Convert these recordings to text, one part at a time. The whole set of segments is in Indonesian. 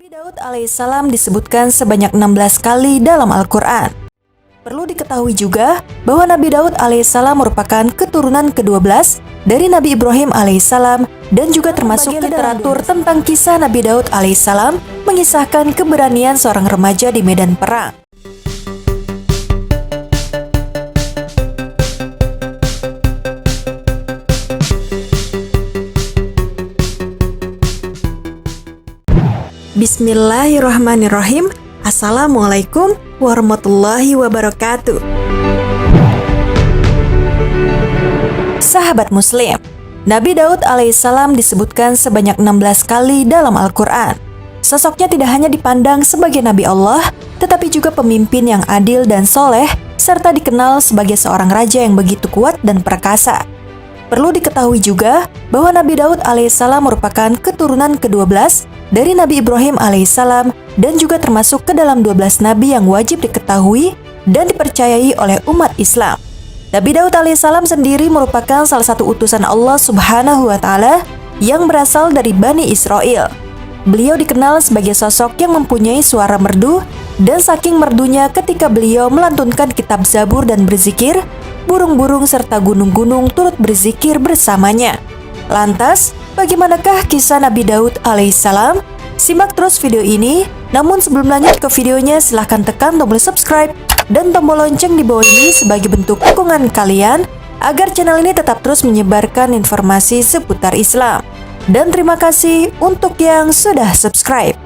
Nabi Daud alaihissalam disebutkan sebanyak 16 kali dalam Al-Quran. Perlu diketahui juga bahwa Nabi Daud alaihissalam merupakan keturunan ke-12 dari Nabi Ibrahim alaihissalam dan juga termasuk literatur tentang kisah Nabi Daud alaihissalam mengisahkan keberanian seorang remaja di medan perang. Bismillahirrahmanirrahim. Assalamualaikum warahmatullahi wabarakatuh. Sahabat Muslim, Nabi Daud alaihissalam disebutkan sebanyak 16 kali dalam Al-Quran. Sosoknya tidak hanya dipandang sebagai Nabi Allah, tetapi juga pemimpin yang adil dan soleh, serta dikenal sebagai seorang raja yang begitu kuat dan perkasa. Perlu diketahui juga bahwa Nabi Daud alaihissalam merupakan keturunan ke-12 dari Nabi Ibrahim alaihissalam dan juga termasuk ke dalam 12 nabi yang wajib diketahui dan dipercayai oleh umat Islam. Nabi Daud alaihissalam sendiri merupakan salah satu utusan Allah Subhanahu wa Ta'ala yang berasal dari Bani Israel. Beliau dikenal sebagai sosok yang mempunyai suara merdu, dan saking merdunya ketika beliau melantunkan kitab Zabur dan berzikir, burung-burung serta gunung-gunung turut berzikir bersamanya. Lantas, bagaimanakah kisah Nabi Daud alaihissalam? Simak terus video ini, namun sebelum lanjut ke videonya silahkan tekan tombol subscribe dan tombol lonceng di bawah ini sebagai bentuk dukungan kalian agar channel ini tetap terus menyebarkan informasi seputar Islam. Dan terima kasih untuk yang sudah subscribe.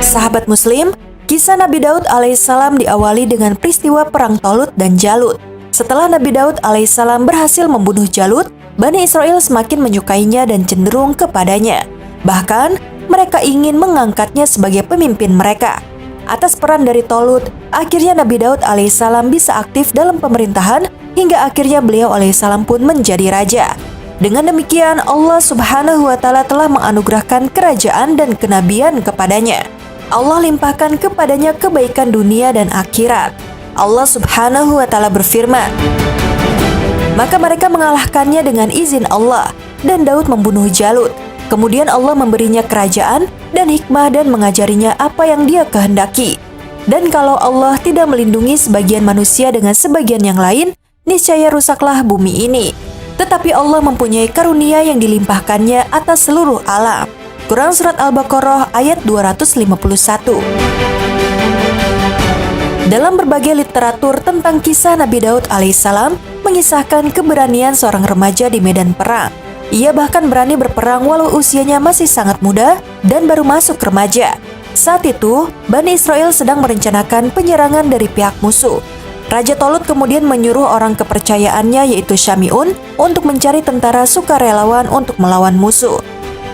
Sahabat Muslim, kisah Nabi Daud alaihissalam diawali dengan peristiwa perang Tolut dan Jalut. Setelah Nabi Daud alaihissalam berhasil membunuh Jalut, Bani Israel semakin menyukainya dan cenderung kepadanya. Bahkan, mereka ingin mengangkatnya sebagai pemimpin mereka. Atas peran dari Tolut, akhirnya Nabi Daud alaihissalam bisa aktif dalam pemerintahan hingga akhirnya beliau alaihissalam pun menjadi raja. Dengan demikian, Allah Subhanahu wa Ta'ala telah menganugerahkan kerajaan dan kenabian kepadanya. Allah limpahkan kepadanya kebaikan dunia dan akhirat. Allah Subhanahu wa Ta'ala berfirman, maka mereka mengalahkannya dengan izin Allah, dan Daud membunuh Jalut. Kemudian Allah memberinya kerajaan dan hikmah dan mengajarinya apa yang dia kehendaki. Dan kalau Allah tidak melindungi sebagian manusia dengan sebagian yang lain, niscaya rusaklah bumi ini. Tetapi Allah mempunyai karunia yang dilimpahkannya atas seluruh alam. Quran Surat Al-Baqarah ayat 251. Dalam berbagai literatur tentang kisah Nabi Daud alaihissalam mengisahkan keberanian seorang remaja di medan perang. Ia bahkan berani berperang walau usianya masih sangat muda dan baru masuk remaja. Saat itu, Bani Israel sedang merencanakan penyerangan dari pihak musuh. Raja Tolut kemudian menyuruh orang kepercayaannya yaitu Syami'un untuk mencari tentara sukarelawan untuk melawan musuh.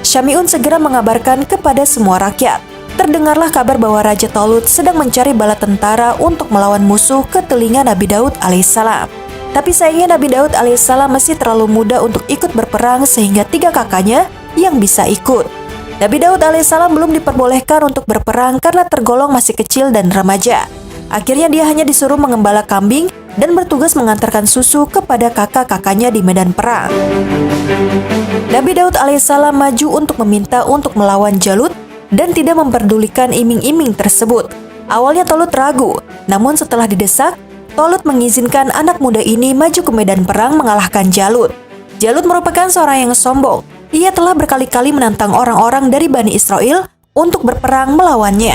Syami'un segera mengabarkan kepada semua rakyat. Terdengarlah kabar bahwa Raja Tolut sedang mencari bala tentara untuk melawan musuh ke telinga Nabi Daud alaihissalam. Tapi sayangnya Nabi Daud alaihissalam masih terlalu muda untuk ikut berperang sehingga 3 kakaknya yang bisa ikut. Nabi Daud alaihissalam belum diperbolehkan untuk berperang karena tergolong masih kecil dan remaja. Akhirnya dia hanya disuruh mengembala kambing dan bertugas mengantarkan susu kepada kakak-kakaknya di medan perang. Nabi Daud alaihissalam maju untuk meminta untuk melawan Jalut dan tidak memperdulikan iming-iming tersebut. Awalnya Tolut ragu, namun setelah didesak, Tolut mengizinkan anak muda ini maju ke medan perang mengalahkan Jalut. Jalut merupakan seorang yang sombong. Ia telah berkali-kali menantang orang-orang dari Bani Israel untuk berperang melawannya.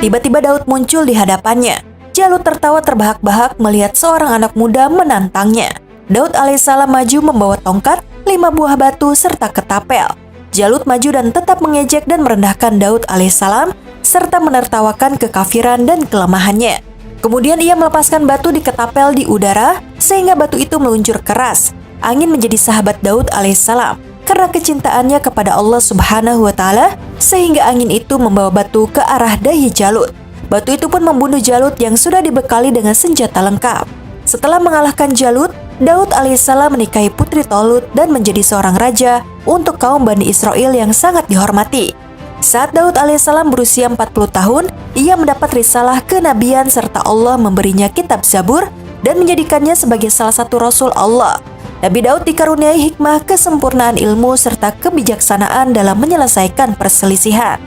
Tiba-tiba Daud muncul di hadapannya. Jalut tertawa terbahak-bahak melihat seorang anak muda menantangnya. Daud alaihissalam maju membawa tongkat, 5 buah batu serta ketapel. Jalut maju dan tetap mengejek dan merendahkan Daud alaihissalam serta menertawakan kekafiran dan kelemahannya. Kemudian ia melepaskan batu di ketapel di udara sehingga batu itu meluncur keras. Angin menjadi sahabat Daud alaihissalam karena kecintaannya kepada Allah Subhanahu wa Ta'ala sehingga angin itu membawa batu ke arah dahi Jalut. Batu itu pun membunuh Jalut yang sudah dibekali dengan senjata lengkap. Setelah mengalahkan Jalut, Daud alaihissalam menikahi putri Tolut dan menjadi seorang raja untuk kaum Bani Israel yang sangat dihormati. Saat Daud alaihissalam berusia 40 tahun, ia mendapat risalah kenabian serta Allah memberinya kitab Zabur dan menjadikannya sebagai salah satu Rasul Allah. Nabi Daud dikaruniai hikmah, kesempurnaan ilmu, serta kebijaksanaan dalam menyelesaikan perselisihan.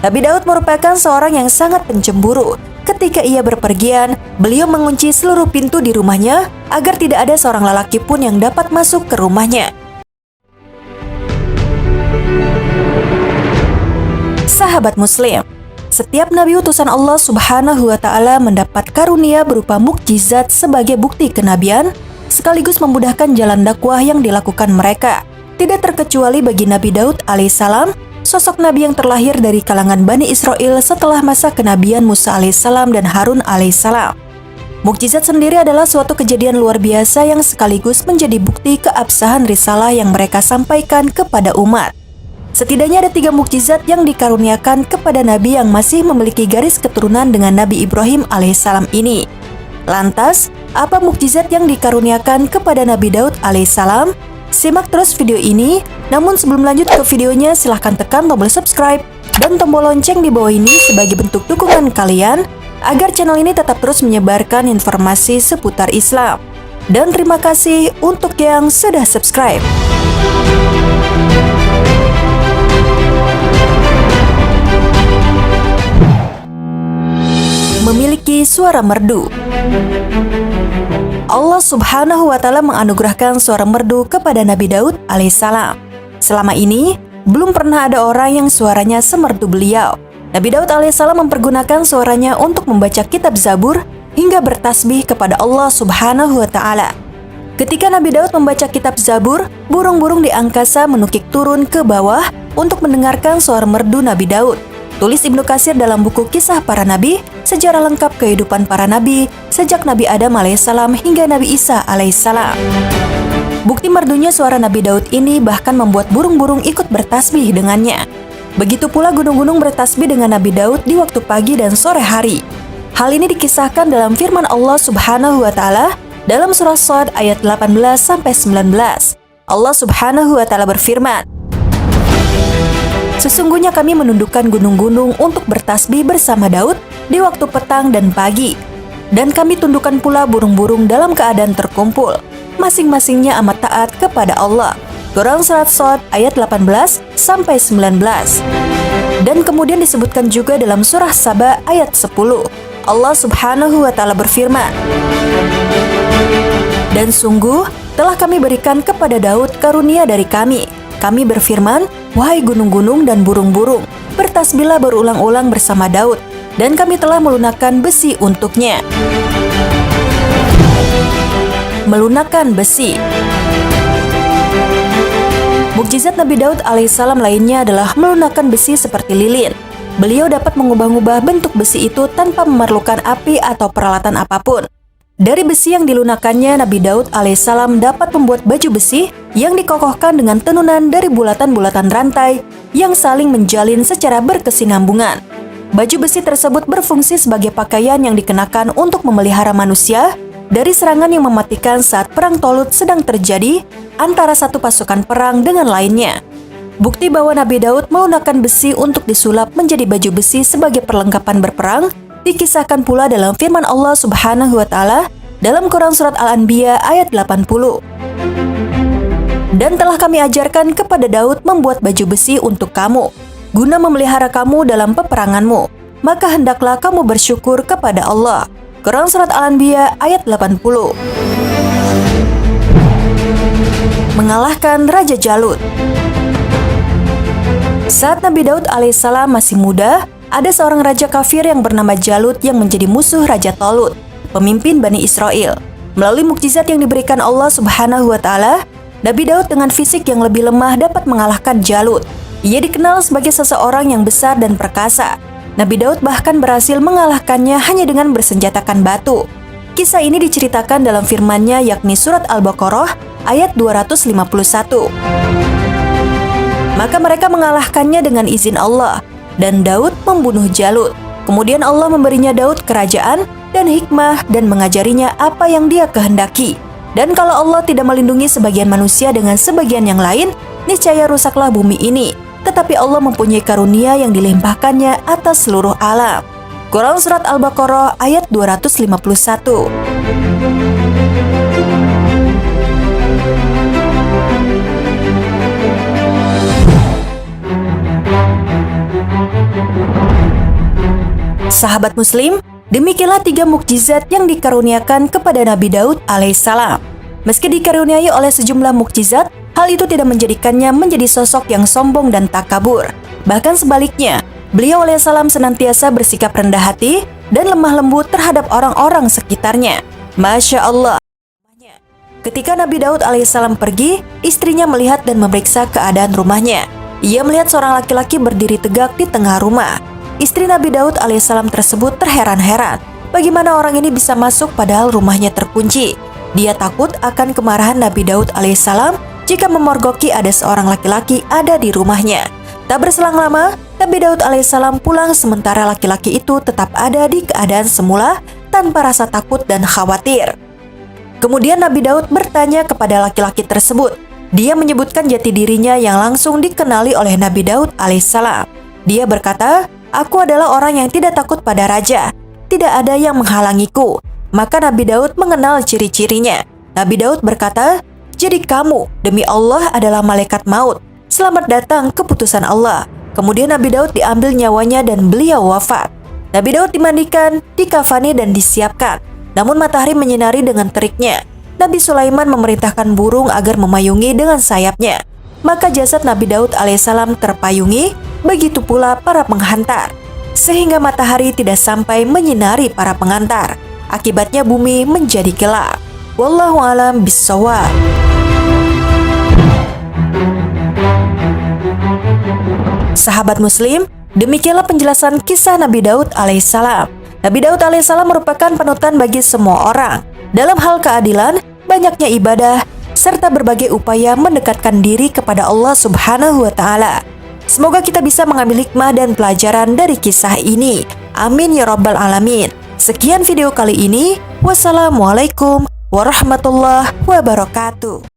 Nabi Daud merupakan seorang yang sangat pencemburu. Ketika ia berpergian, beliau mengunci seluruh pintu di rumahnya agar tidak ada seorang lelaki pun yang dapat masuk ke rumahnya. Sahabat Muslim, setiap nabi utusan Allah Subhanahu wa Ta'ala mendapat karunia berupa mukjizat sebagai bukti kenabian, sekaligus memudahkan jalan dakwah yang dilakukan mereka. Tidak terkecuali bagi Nabi Daud alaihissalam, sosok nabi yang terlahir dari kalangan Bani Israel setelah masa kenabian Musa alaihissalam dan Harun alaihissalam. Mukjizat sendiri adalah suatu kejadian luar biasa yang sekaligus menjadi bukti keabsahan risalah yang mereka sampaikan kepada umat. Setidaknya ada 3 mukjizat yang dikaruniakan kepada nabi yang masih memiliki garis keturunan dengan Nabi Ibrahim alaihissalam ini. Lantas, apa mukjizat yang dikaruniakan kepada Nabi Daud alaihissalam? Simak terus video ini, namun sebelum lanjut ke videonya silahkan tekan tombol subscribe dan tombol lonceng di bawah ini sebagai bentuk dukungan kalian agar channel ini tetap terus menyebarkan informasi seputar Islam. Dan terima kasih untuk yang sudah subscribe. Memiliki suara merdu. Allah Subhanahu wa Ta'ala menganugerahkan suara merdu kepada Nabi Daud alaihissalam. Selama ini, belum pernah ada orang yang suaranya semerdu beliau. Nabi Daud alaihissalam mempergunakan suaranya untuk membaca kitab Zabur hingga bertasbih kepada Allah Subhanahu wa Ta'ala. Ketika Nabi Daud membaca kitab Zabur, burung-burung di angkasa menukik turun ke bawah untuk mendengarkan suara merdu Nabi Daud. Tulis Ibnu Katsir dalam buku Kisah Para Nabi, sejarah lengkap kehidupan para nabi sejak Nabi Adam alaihissalam hingga Nabi Isa alaihissalam. Bukti merdunya suara Nabi Daud ini bahkan membuat burung-burung ikut bertasbih dengannya. Begitu pula gunung-gunung bertasbih dengan Nabi Daud di waktu pagi dan sore hari. Hal ini dikisahkan dalam firman Allah Subhanahu wa Ta'ala dalam surah Shad ayat 18-19. Allah Subhanahu wa Ta'ala berfirman, "Sesungguhnya kami menundukkan gunung-gunung untuk bertasbih bersama Daud di waktu petang dan pagi. Dan kami tundukkan pula burung-burung dalam keadaan terkumpul. Masing-masingnya amat taat kepada Allah." Quran Surat Shad ayat 18-19. Dan kemudian disebutkan juga dalam surah Saba ayat 10. Allah Subhanahu wa Ta'ala berfirman, "Dan sungguh telah kami berikan kepada Daud karunia dari kami. Kami berfirman, wahai gunung-gunung dan burung-burung, bertasbihlah berulang-ulang bersama Daud, dan kami telah melunakkan besi untuknya." Melunakkan besi. Mukjizat Nabi Daud alaihissalam lainnya adalah melunakkan besi seperti lilin. Beliau dapat mengubah-ubah bentuk besi itu tanpa memerlukan api atau peralatan apapun. Dari besi yang dilunakkannya, Nabi Daud alaihissalam dapat membuat baju besi yang dikokohkan dengan tenunan dari bulatan-bulatan rantai yang saling menjalin secara berkesinambungan. Baju besi tersebut berfungsi sebagai pakaian yang dikenakan untuk memelihara manusia dari serangan yang mematikan saat perang Tolut sedang terjadi antara satu pasukan perang dengan lainnya. Bukti bahwa Nabi Daud menggunakan besi untuk disulap menjadi baju besi sebagai perlengkapan berperang dikisahkan pula dalam firman Allah Subhanahu wa Ta'ala dalam Quran Surat Al-Anbiya ayat 80. "Dan telah kami ajarkan kepada Daud membuat baju besi untuk kamu, guna memelihara kamu dalam peperanganmu, maka hendaklah kamu bersyukur kepada Allah." Quran Surat Al-Anbiya ayat 80. Mengalahkan Raja Jalut. Saat Nabi Daud alaihissalam masih muda, ada seorang raja kafir yang bernama Jalut yang menjadi musuh Raja Tolut, pemimpin Bani Israel. Melalui mukjizat yang diberikan Allah Subhanahu wa Ta'ala, Nabi Daud dengan fisik yang lebih lemah dapat mengalahkan Jalut. Ia dikenal sebagai seseorang yang besar dan perkasa. Nabi Daud bahkan berhasil mengalahkannya hanya dengan bersenjatakan batu. Kisah ini diceritakan dalam firman-Nya yakni surat Al-Baqarah ayat 251. Maka mereka mengalahkannya dengan izin Allah, dan Daud membunuh Jalut. Kemudian Allah memberinya Daud kerajaan dan hikmah dan mengajarinya apa yang dia kehendaki. Dan kalau Allah tidak melindungi sebagian manusia dengan sebagian yang lain, niscaya rusaklah bumi ini. Tetapi Allah mempunyai karunia yang dilimpahkannya atas seluruh alam. Quran Surat Al-Baqarah ayat 251. Sahabat Muslim, demikianlah 3 mukjizat yang dikaruniakan kepada Nabi Daud alaihissalam. Meski dikaruniai oleh sejumlah mukjizat, hal itu tidak menjadikannya menjadi sosok yang sombong dan takabur. Bahkan sebaliknya, beliau alaihissalam senantiasa bersikap rendah hati dan lemah lembut terhadap orang-orang sekitarnya. Masya Allah. Ketika Nabi Daud alaihissalam pergi, istrinya melihat dan memeriksa keadaan rumahnya. Ia melihat seorang laki-laki berdiri tegak di tengah rumah. Istri Nabi Daud alaihissalam tersebut terheran-heran. Bagaimana orang ini bisa masuk padahal rumahnya terkunci? Dia takut akan kemarahan Nabi Daud alaihissalam jika memorgoki ada seorang laki-laki ada di rumahnya. Tak berselang lama, Nabi Daud alaihissalam pulang sementara laki-laki itu tetap ada di keadaan semula tanpa rasa takut dan khawatir. Kemudian Nabi Daud bertanya kepada laki-laki tersebut. Dia menyebutkan jati dirinya yang langsung dikenali oleh Nabi Daud alaihissalam. Dia berkata, "Aku adalah orang yang tidak takut pada raja. Tidak ada yang menghalangiku." Maka Nabi Daud mengenal ciri-cirinya. Nabi Daud berkata, "Jadi kamu, demi Allah adalah malaikat maut. Selamat datang keputusan Allah." Kemudian Nabi Daud diambil nyawanya dan beliau wafat. Nabi Daud dimandikan, dikafani dan disiapkan. Namun matahari menyinari dengan teriknya. Nabi Sulaiman memerintahkan burung agar memayungi dengan sayapnya. Maka jasad Nabi Daud alaihissalam terpayungi, begitu pula para penghantar. Sehingga matahari tidak sampai menyinari para pengantar. Akibatnya bumi menjadi gelap. Wallahu a'lam bishawab. Sahabat Muslim, demikianlah penjelasan kisah Nabi Daud alaihissalam. Nabi Daud alaihissalam merupakan panutan bagi semua orang. Dalam hal keadilan, banyaknya ibadah, serta berbagai upaya mendekatkan diri kepada Allah Subhanahu wa Ta'ala. Semoga kita bisa mengambil hikmah dan pelajaran dari kisah ini. Amin ya Rabbal Alamin. Sekian video kali ini. Wassalamualaikum warahmatullahi wabarakatuh.